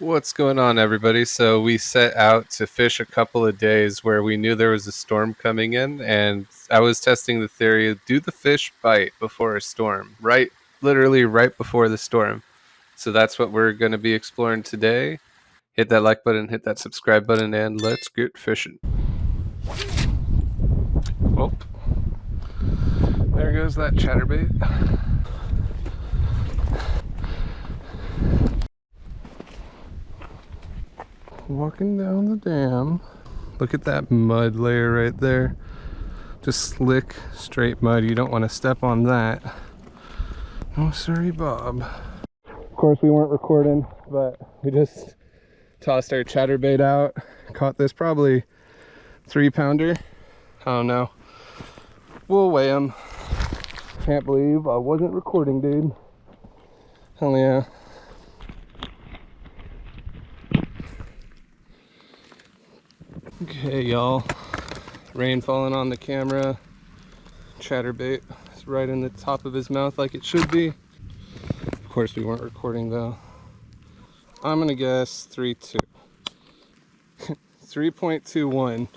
What's going on, everybody? So we set out to fish a couple of days where we knew there was a storm coming in, and I was testing the theory, do the fish bite before a storm? Right, literally right before the storm. So that's what we're going to be exploring today. Hit that like button, hit that subscribe button, and let's get fishing. Oh, there goes that chatterbait. Walking down the dam. Look at that mud layer right there. Just slick, straight mud. You don't want to step on that. Oh, sorry, Bob. Of course, we weren't recording, but we just tossed our chatterbait out. Caught this probably 3-pounder. I don't know. We'll weigh him. Can't believe I wasn't recording, dude. Hell yeah. Okay, y'all. Rain falling on the camera. Chatterbait is right in the top of his mouth like it should be. Of course, we weren't recording though. I'm gonna guess 3.2. 3.21.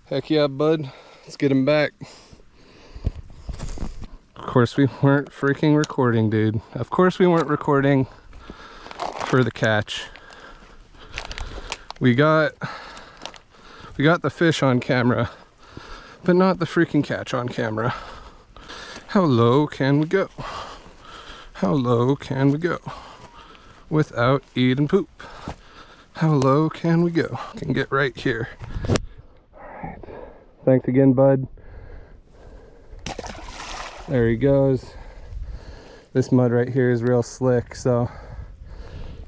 Heck yeah, bud. Let's get him back. Of course, we weren't freaking recording, dude. Of course, we weren't recording for the catch. We got the fish on camera, but not the freaking catch on camera. How low can we go? How low can we go without eating poop? How low can we go? Can get right here. Alright. Thanks again, bud. There he goes. This mud right here is real slick, so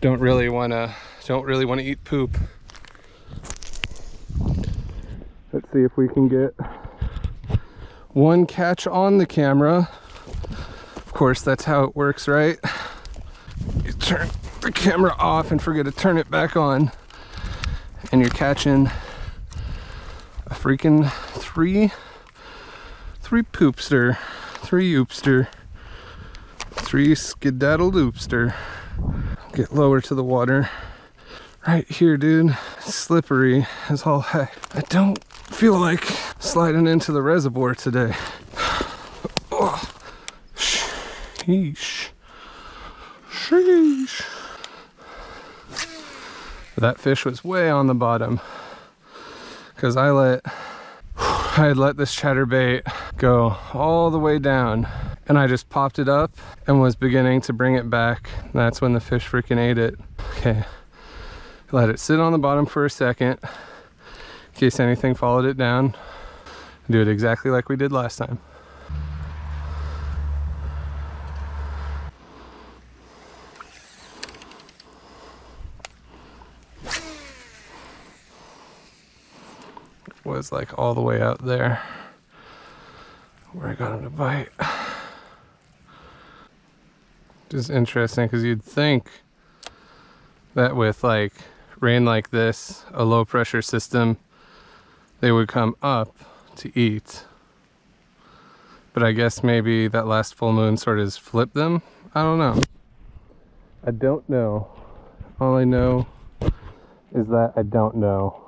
don't really wanna eat poop. Let's see if we can get one catch on the camera. Of course, that's how it works, right? You turn the camera off and forget to turn it back on, and you're catching a freaking three poopster, 3 oopster, 3 skedaddled oopster. Get lower to the water. Right here, dude. Slippery as all heck. I don't feel like sliding into the reservoir today. Oh. Sheesh. Sheesh. That fish was way on the bottom because I had let this chatterbait go all the way down, and I just popped it up and was beginning to bring it back. That's when the fish freaking ate it. Okay, let it sit on the bottom for a second in case anything followed it down. Do it exactly like we did last time. Was like all the way out there where I got him to bite. Just interesting because you'd think that with like rain like this, a low pressure system, they would come up to eat, but I guess maybe that last full moon sort of flipped them. I don't know. I don't know. All I know is that I don't know.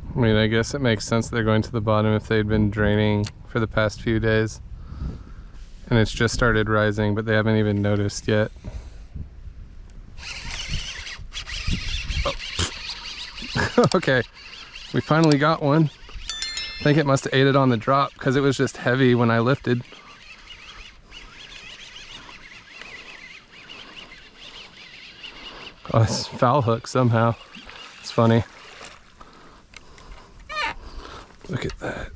I mean, I guess it makes sense they're going to the bottom if they'd been draining for the past few days. And it's just started rising, but they haven't even noticed yet. Oh. Okay, we finally got one. I think it must have ate it on the drop because it was just heavy when I lifted. Oh, it's foul hook somehow. It's funny. Look at that.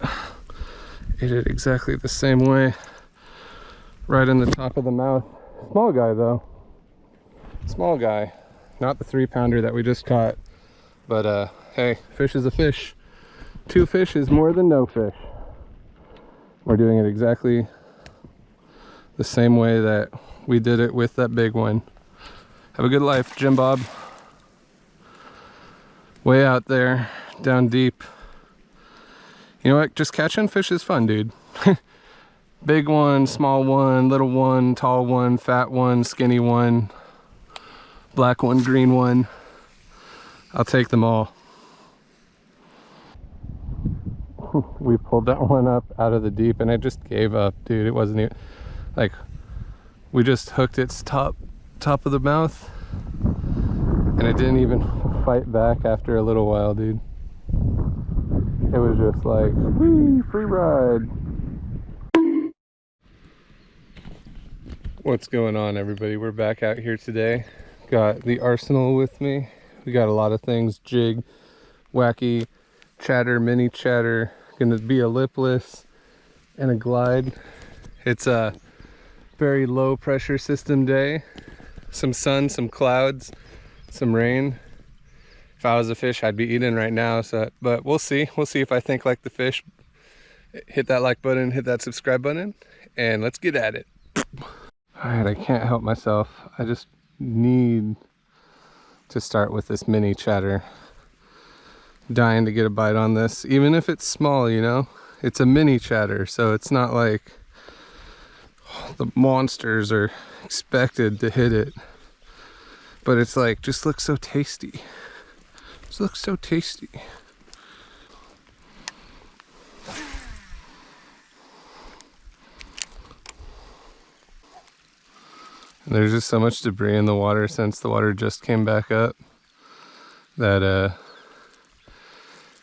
Ate it exactly the same way. Right in the top of the mouth. Small guy though. Small guy, not the 3-pounder that we just caught, but hey, fish is a fish. 2 fish is more than no fish. We're doing it exactly the same way that we did it with that big one. Have a good life, Jim Bob. Way out there, down deep. You know what? Just catching fish is fun, dude. Big one, small one, little one, tall one, fat one, skinny one, black one, green one. I'll take them all. We pulled that one up out of the deep and I just gave up, dude. It wasn't even like, we just hooked its top of the mouth and it didn't even fight back after a little while, dude. It was just like, whee, free ride. What's going on, everybody? We're back out here today. Got the arsenal with me. We got a lot of things: jig, wacky, chatter, mini chatter, gonna be a lipless and a glide. It's a very low pressure system day. Some sun, some clouds, some rain. If I was a fish, I'd be eating right now. But we'll see. We'll see if I think like the fish. Hit that like button, hit that subscribe button, and let's get at it. All right, I can't help myself. I just need to start with this mini chatter. Dying to get a bite on this, even if it's small, you know. It's a mini chatter, so it's not like the monsters are expected to hit it. But it's like, just looks so tasty. Just looks so tasty. And there's just so much debris in the water since the water just came back up that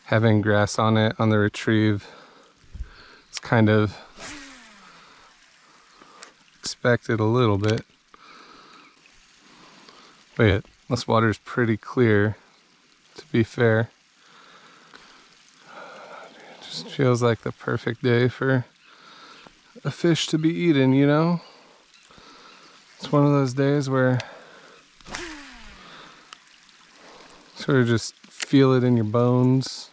having grass on it on the retrieve, it's kind of expected a little bit. But yeah, this water's pretty clear, to be fair. It just feels like the perfect day for a fish to be eaten, you know? It's one of those days where sort of just feel it in your bones.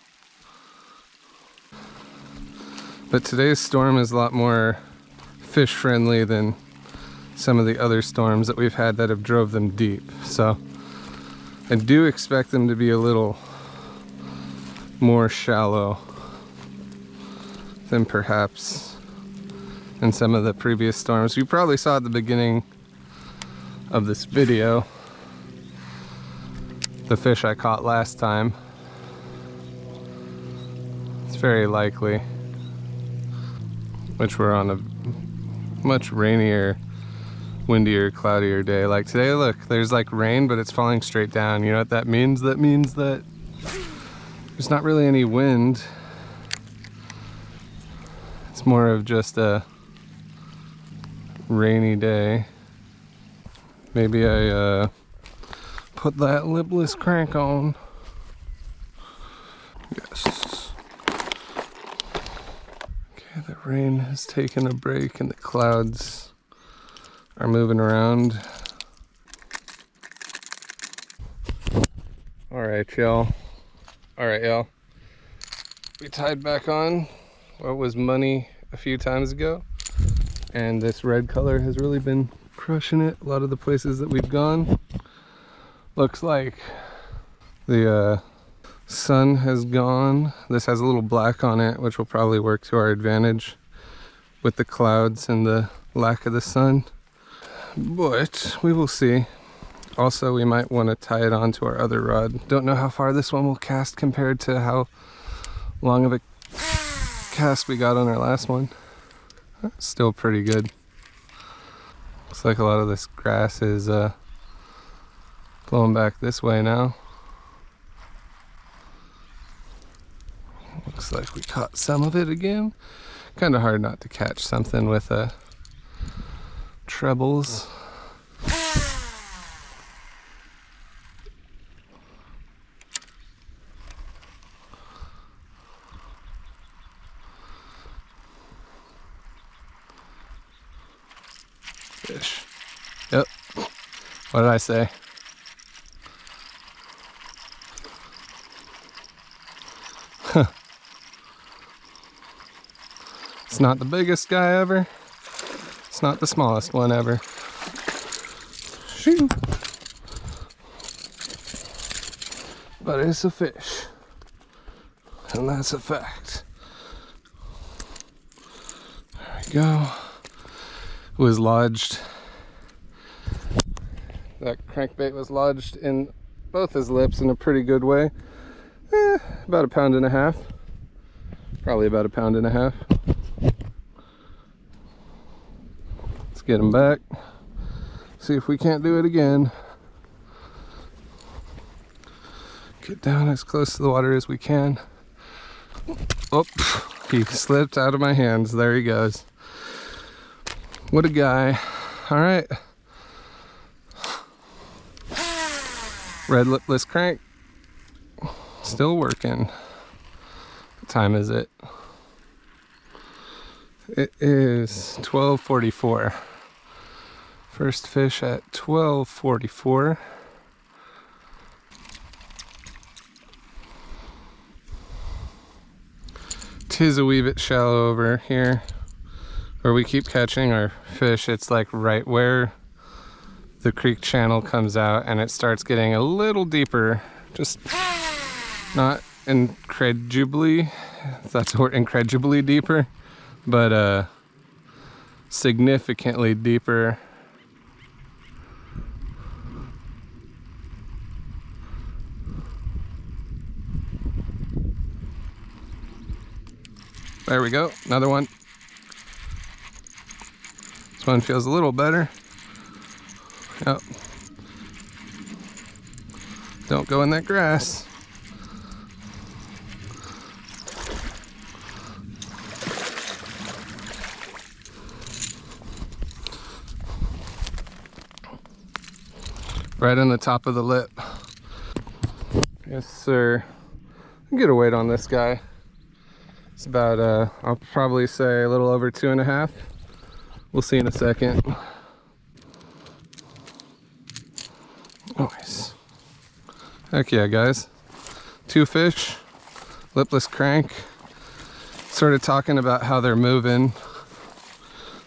But today's storm is a lot more fish friendly than some of the other storms that we've had that have drove them deep. So I do expect them to be a little more shallow than perhaps in some of the previous storms. You probably saw at the beginning of this video the fish I caught last time. It's very likely, which we're on a much rainier, windier, cloudier day. Like today, look, there's like rain, but it's falling straight down. You know what that means? That means that there's not really any wind. It's more of just a rainy day. Maybe I put that lipless crank on. Yes. Okay, the rain has taken a break and the clouds are moving around. Alright, y'all. Alright, y'all. We tied back on what was money a few times ago. And this red color has really been crushing it. A lot of the places that we've gone. Looks like the sun has gone. This has a little black on it, which will probably work to our advantage with the clouds and the lack of the sun. But we will see. Also, we might want to tie it onto our other rod. Don't know how far this one will cast compared to how long of a cast we got on our last one. Still pretty good. Looks like a lot of this grass is blowing back this way now. Looks like we caught some of it again. Kind of hard not to catch something with trebles. Fish. Yep. What did I say? It's not the biggest guy ever. It's not the smallest one ever. Shoo. But it's a fish. And that's a fact. There we go. It was lodged. That crankbait was lodged in both his lips in a pretty good way. About a pound and a half. Probably about a pound and a half. Let's get him back. See if we can't do it again. Get down as close to the water as we can. Oh, he slipped out of my hands. There he goes. What a guy. All right. Red lipless crank. Still working. What time is it? It is 12:44. First fish at 12:44. Tis a wee bit shallow over here where we keep catching our fish. It's like right where the creek channel comes out, and it starts getting a little deeper. Just not incredibly, if that's a word, incredibly deeper, but significantly deeper. There we go, another one. This one feels a little better. Yep. Don't go in that grass. Right on the top of the lip. Yes, sir. I'll get a weight on this guy. It's about, I'll probably say a little over 2.5. We'll see in a second. Nice. Heck yeah, guys. 2 fish, lipless crank. Sort of talking about how they're moving.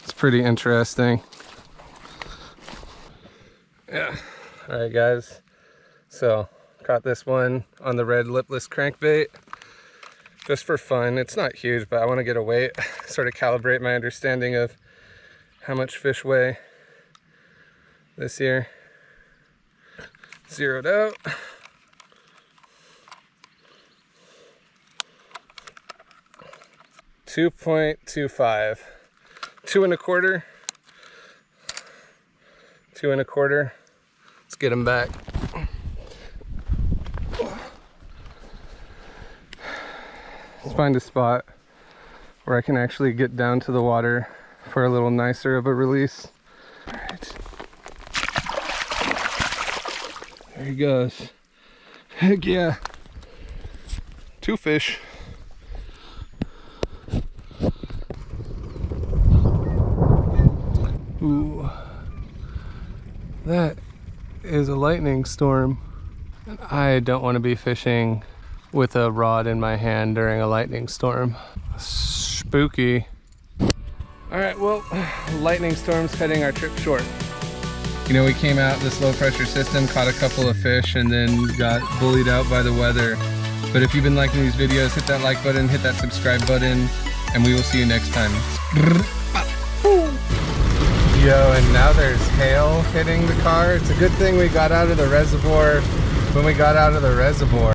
It's pretty interesting. Yeah. All right, guys. So, caught this one on the red lipless crankbait. Just for fun. It's not huge, but I want to get a weight, sort of calibrate my understanding of how much fish weigh this year. Zeroed out. .25. 2 1/4. 2 1/4. Let's get him back. Let's find a spot where I can actually get down to the water for a little nicer of a release. All right. There he goes. Heck yeah. 2 fish. Ooh. That is a lightning storm. I don't want to be fishing with a rod in my hand during a lightning storm. Spooky. All right, well, lightning storm's cutting our trip short. You know, we came out this low pressure system, caught a couple of fish, and then got bullied out by the weather. But if you've been liking these videos, hit that like button, hit that subscribe button, and we will see you next time. Yo, and now there's hail hitting the car. It's a good thing we got out of the reservoir when we got out of the reservoir.